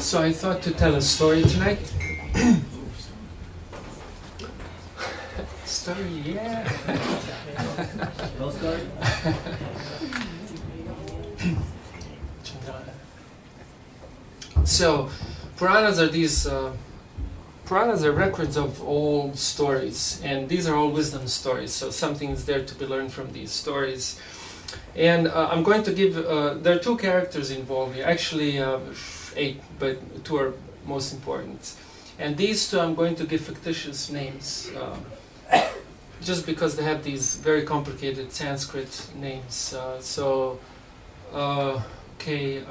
So I thought to tell a story tonight. Story, yeah. No story? So, Puranas are these. Puranas are records of old stories, and these are all wisdom stories. So something is there to be learned from these stories. And I'm going to give. There are two characters involved here. Actually, 8, but 2 are most important. And these 2, I'm going to give fictitious names, just because they have these very complicated Sanskrit names. Okay.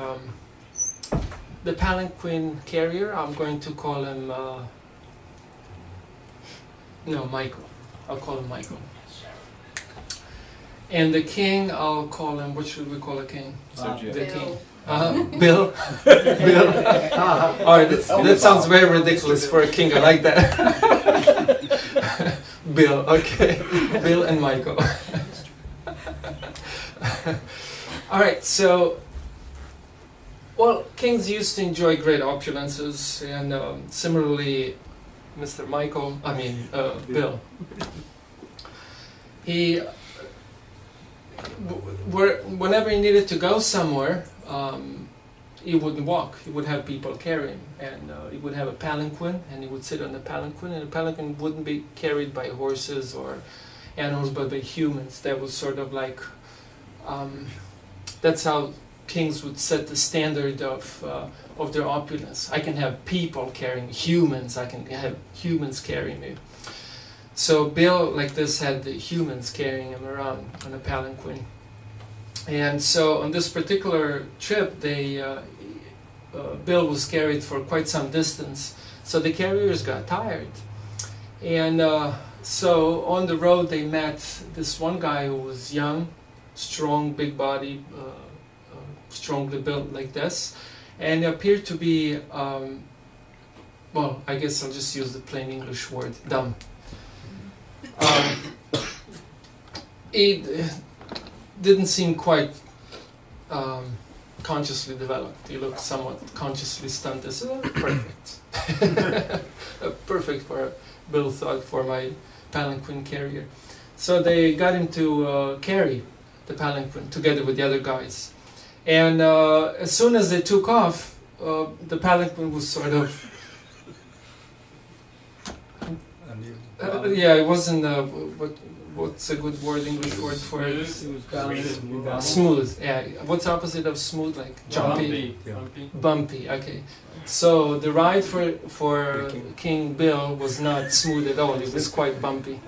The palanquin carrier, I'm going to call him. No, Michael. I'll call him Michael. And the king, I'll call him. What should we call a king? The king. Bill. Bill. All right, that sounds very ridiculous for a king. I like that. Bill. Okay. Bill and Michael. All right. So, well, kings used to enjoy great opulences, and similarly, Mr. Michael. Bill. He. Whenever he needed to go somewhere, he wouldn't walk. He would have people carry him, and he would have a palanquin, and he would sit on the palanquin, and the palanquin wouldn't be carried by horses or animals, but by humans. That was sort of like, that's how kings would set the standard of their opulence. I can have people carrying humans. I can have humans carrying me. So Bill, like this, had the humans carrying him around on a palanquin. And so on this particular trip, Bill was carried for quite some distance. So the carriers got tired. And so on the road, they met this one guy who was young, strong, big body, strongly built like this. And appeared to be, well, I guess I'll just use the plain English word, dumb. It didn't seem quite consciously developed. He looked somewhat consciously stunted. So perfect. Perfect for, Bill thought, for my palanquin carrier. So they got him to carry the palanquin together with the other guys. And as soon as they took off, the palanquin was sort of... yeah, it wasn't. What's a good word, English word for it? Smooth. Yeah. What's the opposite of smooth? Like jumpy. Bumpy. Okay. So the ride for King Bill was not smooth at all. It was quite bumpy.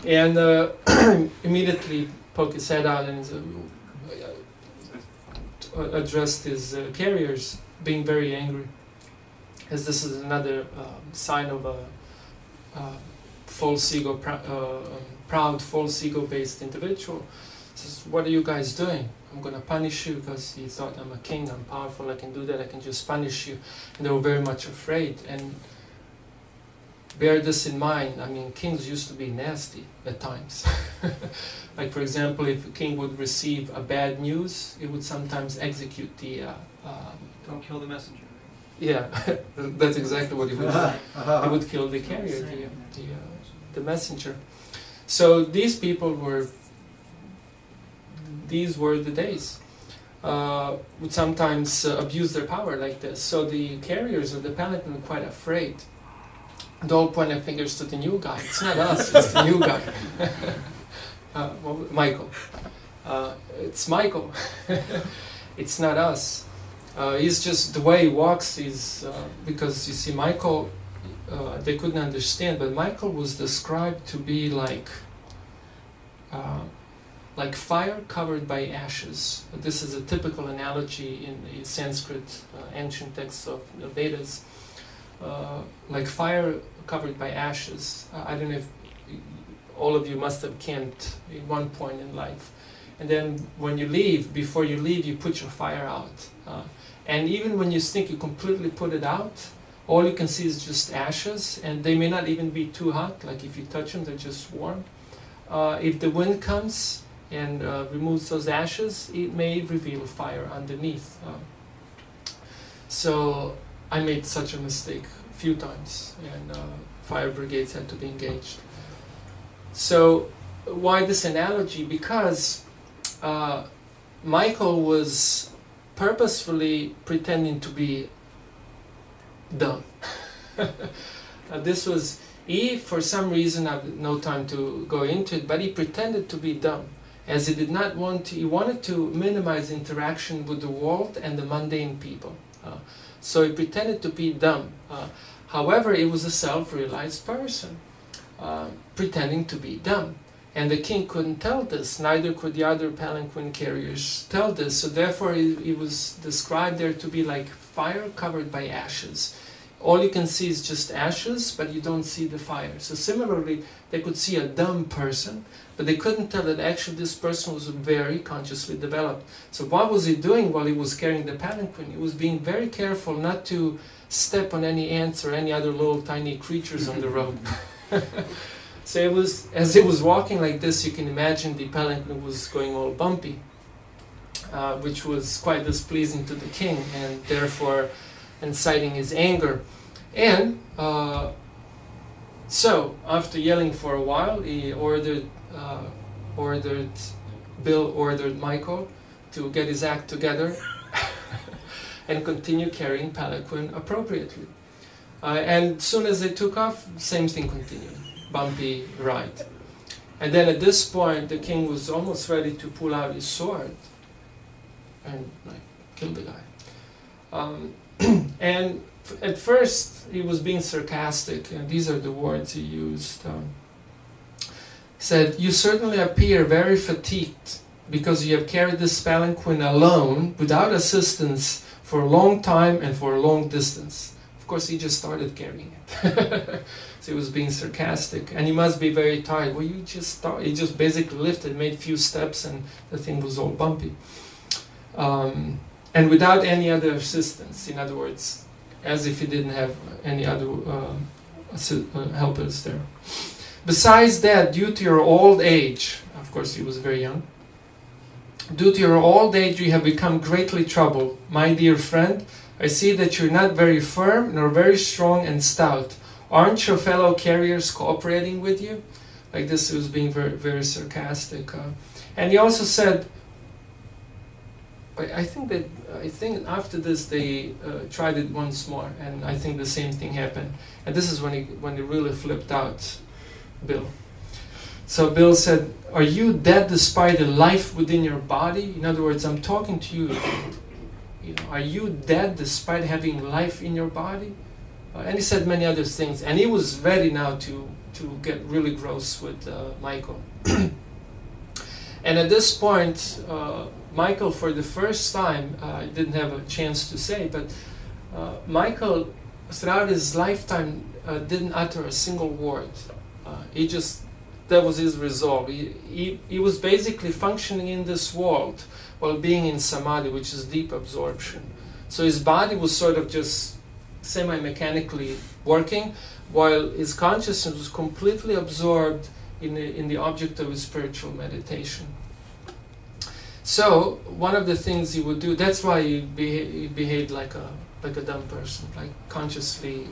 And immediately poked his head out and addressed his carriers, being very angry, as this is another sign of a false ego, proud false ego-based individual. Says, "What are you guys doing? I'm going to punish you," because he thought, "I'm a king, I'm powerful, I can do that, I can just punish you." And they were very much afraid. And bear this in mind, I mean, kings used to be nasty at times. Like, for example, if a king would receive a bad news, he would sometimes execute the... Don't kill the messenger. Yeah, that's exactly what he would do. He would kill the carrier, the messenger. So these people were, these were the days. Would sometimes abuse their power like this. So the carriers of the palanquin were quite afraid. They all pointed fingers to the new guy. It's not us, it's the new guy. Michael. It's Michael. It's not us. He's just, the way he walks is, because you see Michael, they couldn't understand, but Michael was described to be like fire covered by ashes. This is a typical analogy in the Sanskrit ancient texts of the Vedas. Like fire covered by ashes. I don't know if all of you must have camped at one point in life. And then when you leave, before you leave, you put your fire out. And even when you think you completely put it out, all you can see is just ashes, and they may not even be too hot. Like if you touch them, they're just warm. If the wind comes and removes those ashes, it may reveal fire underneath. So I made such a mistake a few times, and fire brigades had to be engaged. So why this analogy? Because Michael was purposefully pretending to be dumb. This was, he, for some reason, I have no time to go into it, but he pretended to be dumb, as he did not want to, he wanted to minimize interaction with the world and the mundane people. So he pretended to be dumb. However, he was a self-realized person, pretending to be dumb. And the king couldn't tell this, neither could the other palanquin carriers tell this. So therefore he was described there to be like fire covered by ashes. All you can see is just ashes, but you don't see the fire. So similarly, they could see a dumb person, but they couldn't tell that actually this person was very consciously developed. So what was he doing while he was carrying the palanquin? He was being very careful not to step on any ants or any other little tiny creatures on the road. So it was, as he was walking like this, you can imagine the palanquin was going all bumpy, which was quite displeasing to the king, and therefore inciting his anger. And so, after yelling for a while, he Bill ordered Michael to get his act together and continue carrying palanquin appropriately. And as soon as they took off, same thing continued. Bumpy ride. And then at this point, the king was almost ready to pull out his sword and kill the guy. And at first, he was being sarcastic, and these are the words he used. He said, "You certainly appear very fatigued because you have carried this palanquin alone, without assistance, for a long time and for a long distance." Of course, he just started carrying it. So he was being sarcastic, and he must be very tired. Well, you just start. He just basically lifted, made a few steps, and the thing was all bumpy. And without any other assistance, in other words, as if he didn't have any other helpers there. Besides that, due to your old age, of course he was very young, due to your old age you have become greatly troubled. My dear friend, I see that you're not very firm nor very strong and stout. Aren't your fellow carriers cooperating with you? Like this, he was being very, very sarcastic. And he also said, I think after this they tried it once more, and I think the same thing happened. And this is when he really flipped out, Bill. So Bill said, "Are you dead despite the life within your body?" In other words, I'm talking to you. Are you dead despite having life in your body? And he said many other things. And he was ready now to get really gross with Michael. And at this point, Michael, for the first time, didn't have a chance to say, but Michael, throughout his lifetime, didn't utter a single word. That was his resolve. He was basically functioning in this world while being in samadhi, which is deep absorption. So his body was sort of just semi-mechanically working, while his consciousness was completely absorbed in the object of his spiritual meditation. So one of the things he would do, that's why he behaved like a dumb person, like consciously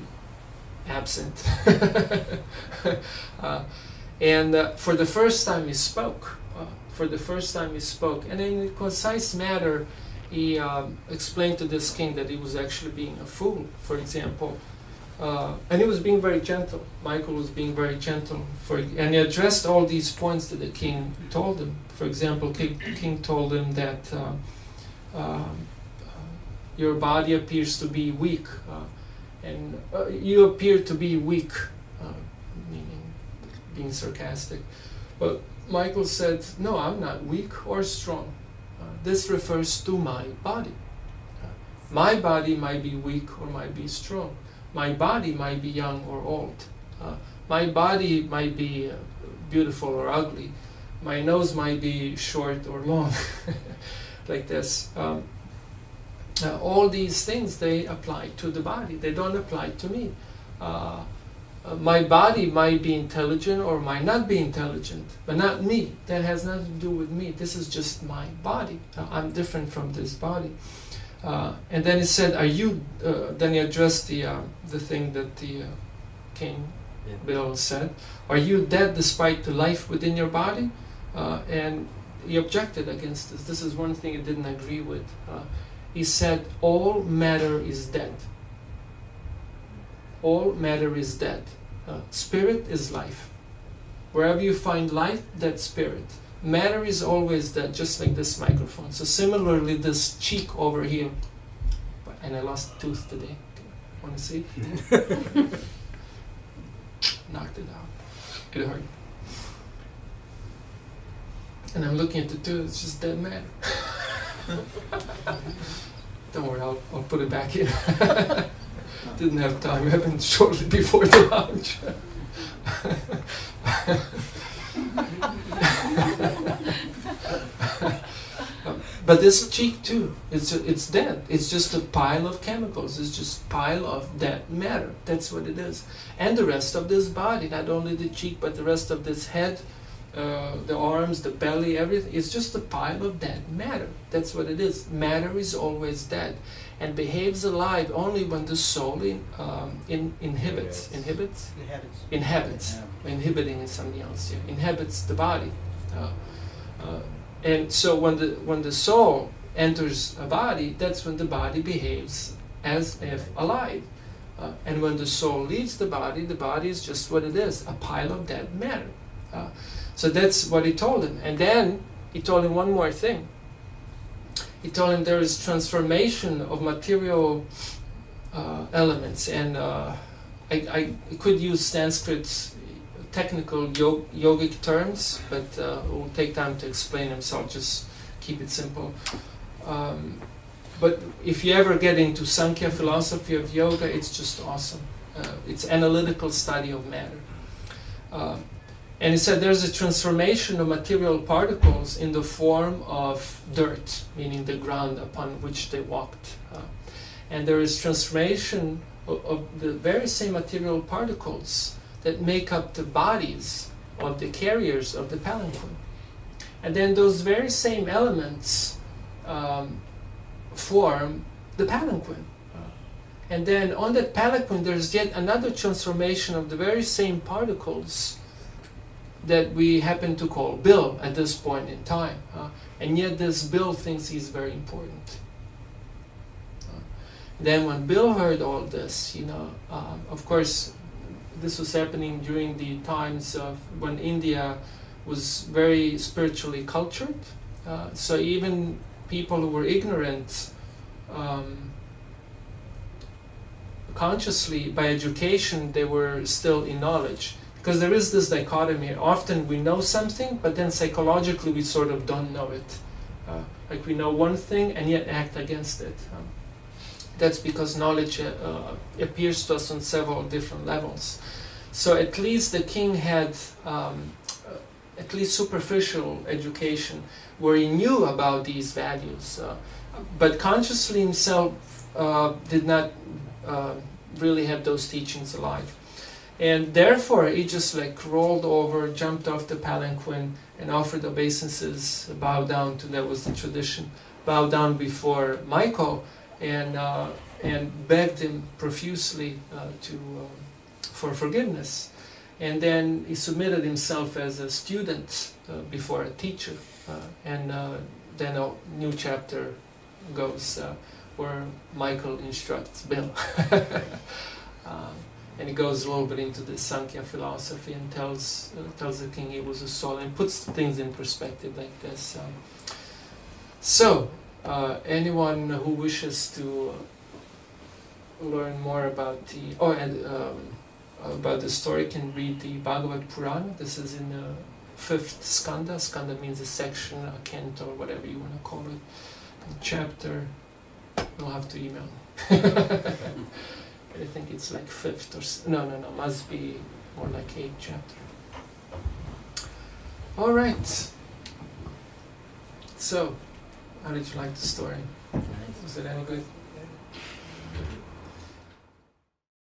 absent. And for the first time he spoke. And in a concise manner, he explained to this king that he was actually being a fool, for example. And he was being very gentle. Michael was being very gentle. And he addressed all these points that the king told him. For example, king told him that your body appears to be weak. And you appear to be weak, meaning being sarcastic. But Michael said, "No, I'm not weak or strong. This refers to my body. My body might be weak or might be strong. My body might be young or old. My body might be beautiful or ugly. My nose might be short or long." Like this. All these things, they apply to the body. They don't apply to me. My body might be intelligent or might not be intelligent, but not me. That has nothing to do with me. This is just my body. I'm different from this body. And then he said, "Are you?" Then he addressed the thing that the King Bill said, "Are you dead despite the life within your body?" And he objected against this. This is one thing he didn't agree with. He said, "All matter is dead. All matter is dead. Spirit is life. Wherever you find life, that's spirit. Matter is always dead, just like this microphone. So similarly, this cheek over here, and I lost a tooth today. Want to see? Knocked it out. It hurt. And I'm looking at the tooth, it's just dead matter. Don't worry, I'll put it back in. Didn't have time, happened shortly before the launch. But this cheek too, it's dead. It's just a pile of chemicals. It's just a pile of dead matter. That's what it is. And the rest of this body, not only the cheek, but the rest of this head, the arms, the belly, everything. It's just a pile of dead matter. That's what it is. Matter is always dead and behaves alive only when the soul inhibits. Inhibiting is something else. Yeah. Inhabits the body. And so when the soul enters a body, that's when the body behaves as if alive. And when the soul leaves the body is just what it is, a pile of dead matter. So that's what he told him. And then he told him one more thing. He told him there is transformation of material elements. And I could use Sanskrit technical yogic terms, but it will take time to explain them, so I'll just keep it simple. But if you ever get into Sankhya philosophy of yoga, it's just awesome. It's analytical study of matter. And he said there's a transformation of material particles in the form of dirt, meaning the ground upon which they walked. And there is transformation of the very same material particles that make up the bodies of the carriers of the palanquin. And then those very same elements form the palanquin. And then on that palanquin there's yet another transformation of the very same particles that we happen to call Bill at this point in time. And yet this Bill thinks he's very important. Then when Bill heard all this, of course, this was happening during the times of when India was very spiritually cultured. So even people who were ignorant consciously, by education, they were still in knowledge. Because there is this dichotomy. Often we know something, but then psychologically we sort of don't know it. Like we know one thing and yet act against it. That's because knowledge appears to us on several different levels. So at least the king had at least superficial education where he knew about these values, but consciously himself did not really have those teachings alive. And therefore he just like rolled over, jumped off the palanquin and offered obeisances, bowed down to, that was the tradition, bowed down before Michael, and begged him profusely for forgiveness. And then he submitted himself as a student before a teacher. And then a new chapter goes where Michael instructs Bill. And he goes a little bit into the Sankhya philosophy and tells the king he was a soul and puts things in perspective like this. So, anyone who wishes to learn more about the story can read the Bhagavad Purana. This is in the 5th skanda. Skanda means a section, a canto, or whatever you want to call it. The chapter, you'll have to email me. I think it's like 5th or no, must be more like 8th chapter. All right. So, how did you like the story? Was it any good?